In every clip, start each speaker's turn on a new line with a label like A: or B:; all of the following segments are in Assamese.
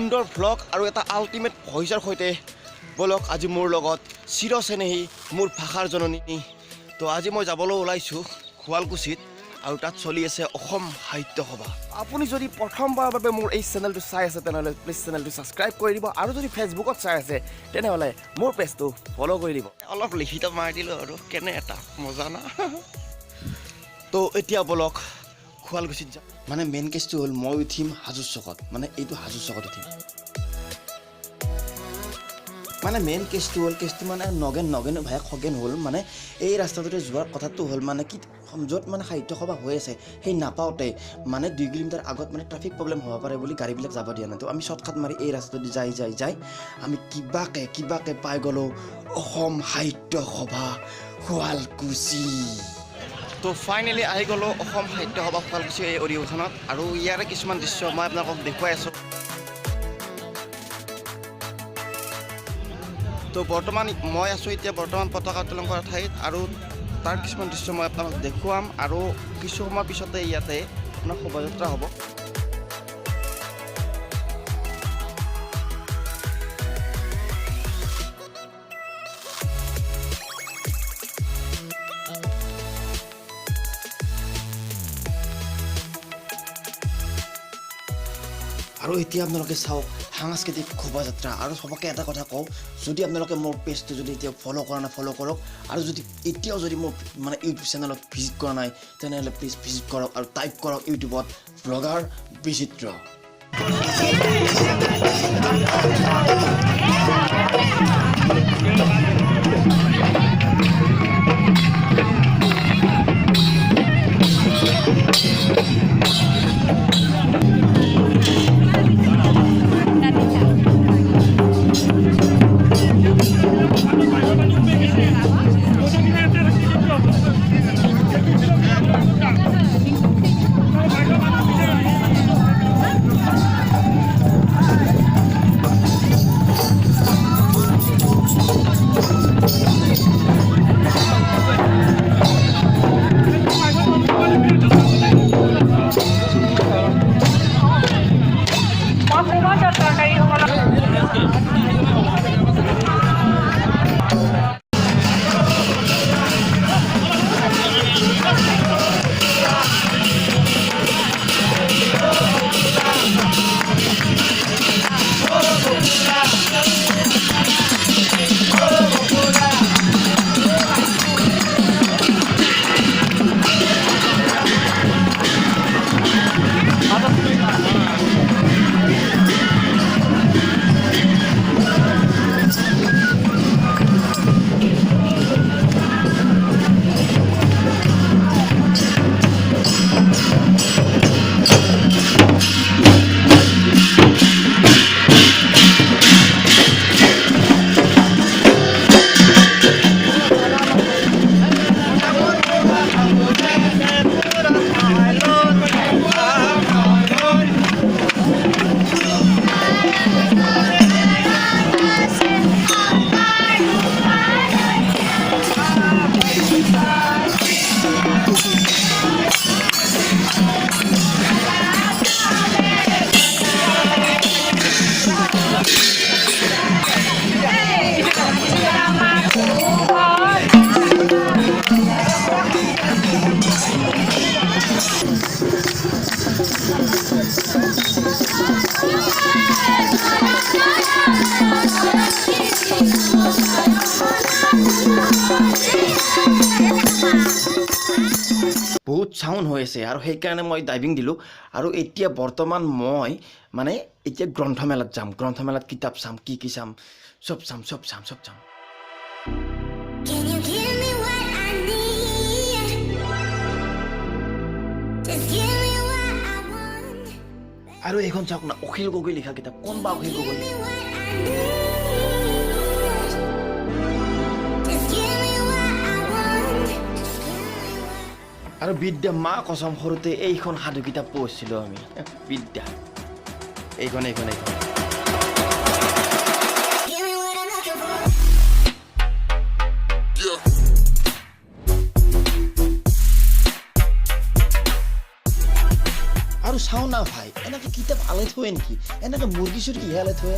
A: সুন্দৰ ভ্লগ আৰু এটা আল্টিমেট ভইচৰ সৈতে বলক আজি মোৰ লগত চিৰচেনেহী মোৰ ভাষাৰ জননী। তো আজি মই যাবলৈ ওলাইছোঁ শুৱালকুছিত আৰু তাত চলি আছে অসম সাহিত্য সভা। আপুনি যদি প্ৰথমবাৰৰ বাবে মোৰ এই চেনেলটো চাই আছে তেনেহ'লে প্লিজ চেনেলটো ছাবস্ক্ৰাইব কৰি দিব, আৰু যদি ফেচবুকত চাই আছে তেনেহ'লে মোৰ পেজটো ফ'ল' কৰি দিব। অলপ লিখিত মাৰি দিলোঁ আৰু কেনে এটা মজা না। তো এতিয়া বলক শুৱালকুছিত যাম। মানে মেইন কেছটো হ'ল মই উঠিম হাজোৰ চকত, মানে এইটো হাজোৰ চকত উঠিম। মানে মেইন কেছটো হ'ল মানে নগেন ভাই খগেন হ'ল মানে এই ৰাস্তাটোতে যোৱাৰ কথাটো হ'ল মানে কি য'ত মানে সাহিত্য সভা হৈ আছে সেই নাপাওঁতে মানে 2 কিলোমিটাৰ আগত মানে ট্ৰাফিক প্ৰব্লেম হ'ব পাৰে বুলি গাড়ীবিলাক যাব দিয়া নাই। তো আমি শ্বৰ্টকাট মাৰি এই ৰাস্তাটোদি যাই আমি কিবাকে পাই গ'লোঁ অসম সাহিত্য সভা শুৱালকুছি। তো ফাইনেলি আহি গ'লোঁ অসম সাহিত্য সভা শুৱালকুছি এই অধিৱেশনত, আৰু ইয়াৰে কিছুমান দৃশ্য মই আপোনালোকক দেখুৱাই আছোঁ। তো বৰ্তমান মই আছোঁ এতিয়া পতাকা উত্তোলন কৰা ঠাইত, আৰু তাৰ কিছুমান দৃশ্য মই আপোনালোকক দেখুৱাম, আৰু কিছু সময়ৰ পিছতে ইয়াতে আপোনাৰ শোভাযাত্ৰা হ'ব। আৰু এতিয়া আপোনালোকে চাওক সাংস্কৃতিক শোভাযাত্ৰা। আৰু সবকে এটা কথা কওঁ, যদি আপোনালোকে মোৰ পেজটো যদি এতিয়া ফ'ল' কৰা নাই ফ'ল' কৰক, আৰু যদি এতিয়াও যদি মোৰ মানে ইউটিউব চেনেলত ভিজিট কৰা নাই তেনেহ'লে প্লিজ ভিজিট কৰক আৰু টাইপ কৰক ইউটিউবত ব্লগাৰ বিচিত্ৰ। বহুত চাউণ্ড হৈ আছে আৰু সেইকাৰণে মই ডাইভিং দিলোঁ। আৰু এতিয়া বৰ্তমান মই মানে এতিয়া গ্ৰন্থমেলাত যাম। গ্ৰন্থমেলাত কিতাপ চাম, কি চাম, চব চাম। আৰু এইখন চাওক না, অখিল গগৈ লিখা কিতাপ। কোন বা অখিল গগৈ? আৰু বিদ্যা মা কসম সৰুতে এইখন সাধু কিতাপ পঢ়িছিলোঁ আমি। বিদ্যা এইখন আৰু চাওঁ না
B: না ভাই এনেকৈ কিতাপ আলাই থৈ নেকি এনেকৈ মুৰ্গী চুৰ্গী হেলাই থৈ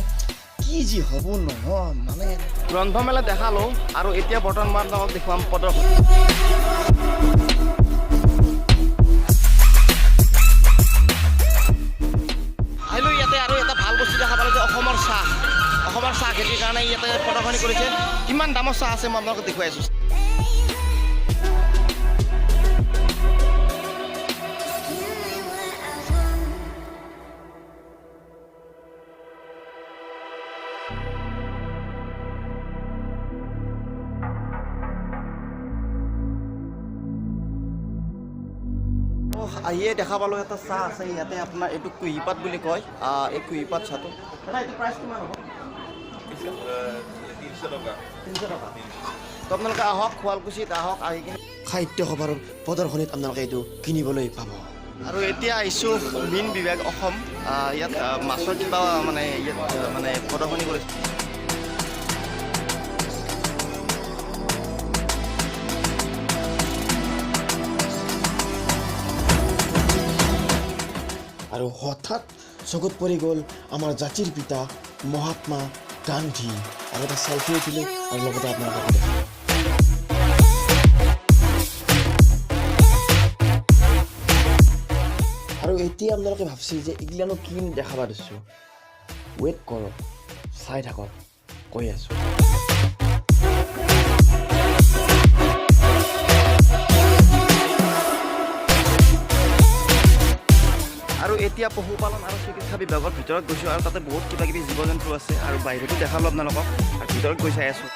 B: কি যি হ'ব নহয় মানে
A: গ্ৰন্থমেলা দেখালোঁ আৰু এতিয়া বৰ্তমান মই আপোনালোকক দেখুৱাম প্ৰদৰ্শনী আহিলোঁ ইয়াতে আৰু এটা ভাল বস্তু দেখা পালোঁ যে অসমৰ চাহ খেতিৰ কাৰণে ইয়াতে প্ৰদৰ্শনী কৰিছে কিমান দামৰ চাহ আছে মই আপোনালোকক দেখুৱাই আছোঁ আহিয়ে দেখা পালোঁ এটা চাহ আছে ইয়াতে আপোনাৰ এইটো কুঁহিপাত বুলি কয় এই কুঁহিপাত চাহটো এইটো প্ৰাইচ কিমান হ'ব 300 টকা তো আপোনালোকে আহক শুৱালকুছিত আহক আহি কিনে সাহিত্য সভাৰ প্ৰদৰ্শনীত আপোনালোকে এইটো কিনিবলৈ পাব আৰু এতিয়া আহিছোঁ মীন বিভাগ অসম ইয়াত মাছৰ কিবা মানে ইয়াত মানে প্ৰদৰ্শনী কৰিছে আৰু হঠাৎ চকুত পৰি গ'ল আমাৰ জাতিৰ পিতা মহাত্মা গান্ধী আৰু এটা চেলফি উঠিলে আৰু লগতে আপোনালোকে দেখিলে আৰু এতিয়া আপোনালোকে ভাবছিল যে এইগিলানো কি দেখাব দিছোঁ ৱেইট কৰক চাই থাকক কৈ আছোঁ আৰু এতিয়া পশুপালন আৰু চিকিৎসা বিভাগৰ ভিতৰত গৈছোঁ আৰু তাতে বহুত কিবা কিবি জীৱ জন্তু আছে আৰু বাহিৰতো দেখালোঁ আপোনালোকক আৰু ভিতৰত গৈ চাই আছোঁ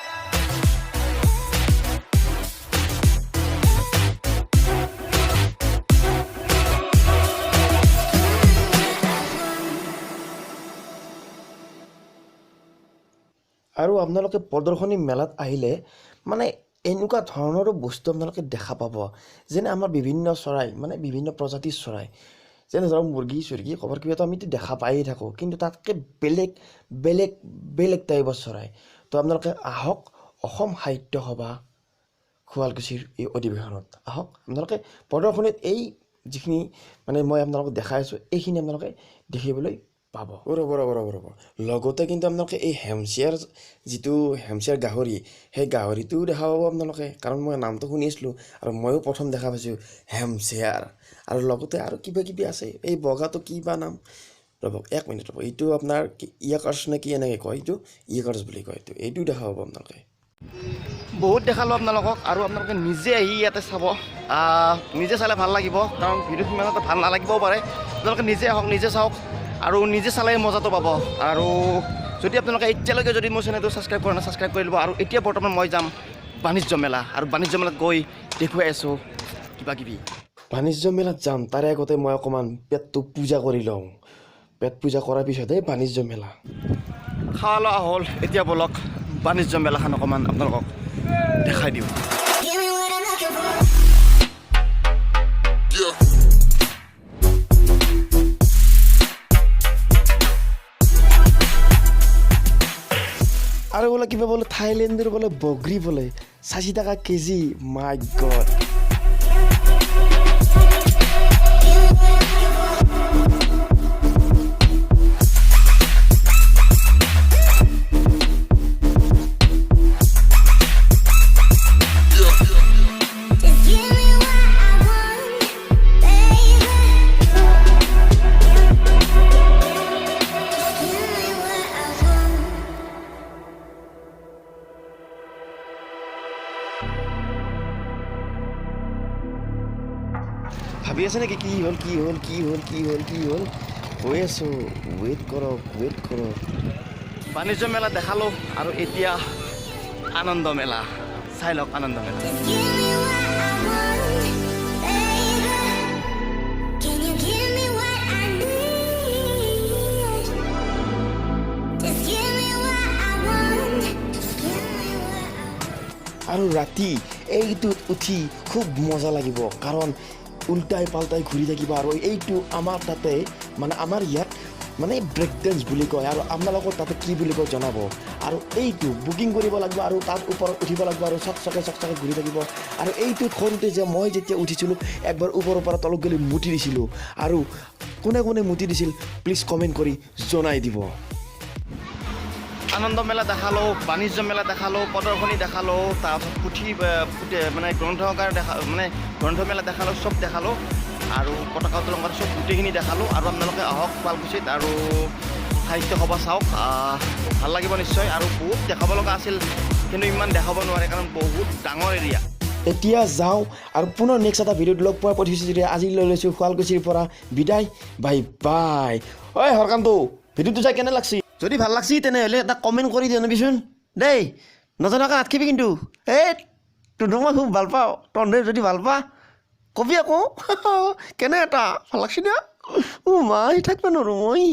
A: আৰু আপোনালোকে প্ৰদৰ্শনী মেলাত আহিলে মানে এনেকুৱা ধৰণৰো বস্তু আপোনালোকে দেখা পাব যেনে আমাৰ বিভিন্ন চৰাই মানে বিভিন্ন প্ৰজাতিৰ চৰাই যেনে ধৰক মুৰ্গী চুৰ্গী ক'ৰবাত কিবাটো আমিতো দেখা পায়েই থাকোঁ কিন্তু তাতকৈ বেলেগ টাইপৰ চৰাই তো আপোনালোকে আহক অসম সাহিত্য সভা শুৱালকুছিৰ এই অধিৱেশনত আহক আপোনালোকে প্ৰদৰ্শনীত এই যিখিনি মানে মই আপোনালোকক দেখাই আছোঁ এইখিনি আপোনালোকে দেখিবলৈ পাব ৰ'ব লগতে কিন্তু আপোনালোকে এই হেমচিয়াৰ গাহৰি সেই গাহৰিটোও দেখা পাব আপোনালোকে কাৰণ মই নামটো শুনিছিলোঁ আৰু ময়ো প্ৰথম দেখা পাইছোঁ হেমচিয়াৰ আৰু লগতে আৰু কিবা কিবি আছে এই বগাটো কি বা নাম ৰ'ব 1 মিনিট ৰ'ব এইটো আপোনাৰ ইয়াকাৰ্ছ নে কি এনেকৈ কয় এইটো ইয়াকাৰ্ছ বুলি কয় এইটোও দেখা পাব আপোনালোকে বহুত দেখালোঁ আপোনালোকক আৰু আপোনালোকে নিজে আহি ইয়াতে চাব নিজে চালে ভাল লাগিব কাৰণ ভিডিঅ' সিমান এটা ভাল নালাগিবও পাৰে আপোনালোকে নিজে আহক নিজে চাওক আৰু নিজে চালে মজাটো পাব আৰু যদি আপোনালোকে এতিয়ালৈকে যদি মোৰ চেনেলটো ছাবস্ক্ৰাইব কৰা নাই ছাবস্ক্ৰাইব কৰি ল'ব আৰু এতিয়া বৰ্তমান মই যাম বাণিজ্য মেলা আৰু বাণিজ্য মেলাত গৈ দেখুৱাই আছোঁ কিবা কিবি বাণিজ্য মেলাত যাম তাৰে আগতে মই অকণমান পেটটো পূজা কৰি লওঁ পেট পূজা কৰাৰ পিছতহে বাণিজ্য মেলা খোৱা লোৱা হ'ল এতিয়া বলক বাণিজ্য মেলাখন অকণমান আপোনালোকক দেখাই দিওঁ আৰু বোলে কিবা বোলে থাইলেণ্ডৰ বোলে বগৰী বোলে 60 টকা কেজি মাই গড ভাবি আছে নেকি কি হ'ল কৈ আছোঁ ৱেইট কৰক বাণিজ্য মেলা দেখালোঁ আৰু এতিয়া আনন্দ মেলা চাই লওক আনন্দ মেলা আৰু ৰাতি এইটোত উঠি খুব মজা লাগিব কাৰণ উল্টাই পাল্টাই ঘূৰি থাকিব আৰু এইটো আমাৰ তাতে মানে আমাৰ ইয়াত মানে ব্ৰেক ডেন্স বুলি কয় আৰু আপোনালোকৰ তাতে কি বুলি কয় জনাব আৰু এইটো বুকিং কৰিব লাগিব আৰু তাত ওপৰত উঠিব লাগিব আৰু চকচকে ঘূৰি থাকিব আৰু এইটোত সৰুতে যে মই যেতিয়া উঠিছিলোঁ একবাৰ ওপৰৰ পৰা তলত গ'লে মুতি দিছিলোঁ আৰু কোনে কোনে মুতি দিছিল প্লিজ কমেণ্ট কৰি জনাই দিব আনন্দ মেলা দেখালোঁ বাণিজ্য মেলা দেখালোঁ প্ৰদৰ্শনী দেখালোঁ তাৰপিছত পুথি মানে গ্ৰন্থকাৰ গ্ৰন্থমেলা দেখালোঁ চব দেখালোঁ আৰু পতাকা উত্তোলন কৰা চব গোটেইখিনি দেখালোঁ আৰু আপোনালোকে আহক শুৱালকুছিত আৰু সাহিত্য সভা চাওক ভাল লাগিব নিশ্চয় আৰু বহুত দেখাব লগা আছিল কিন্তু ইমান দেখাব নোৱাৰে কাৰণ বহুত ডাঙৰ এৰিয়া এতিয়া যাওঁ আৰু পুনৰ নেক্সট এটা ভিডিঅ'ত লগ পোৱাৰ প্ৰতিশ্ৰুতিৰে আজি লৈ লৈছোঁ শুৱালকুছিৰ পৰা বিদায় বাই বাই ঐ হৰকান্তু ভিডিঅ'টো চাই কেনে লাগছি যদি ভাল লাগছি তেনেহ'লে এটা কমেণ্ট কৰি জনাবিচোন দেই নজনাকৈ নাথাকিবি কিন্তু এই তোক মই খুব ভাল পাওঁ তহঁতে যদি ভাল পা কবি আকৌ কেনে এটা ভাল লাগছি না মাই থাকিব নোৱাৰোঁ মই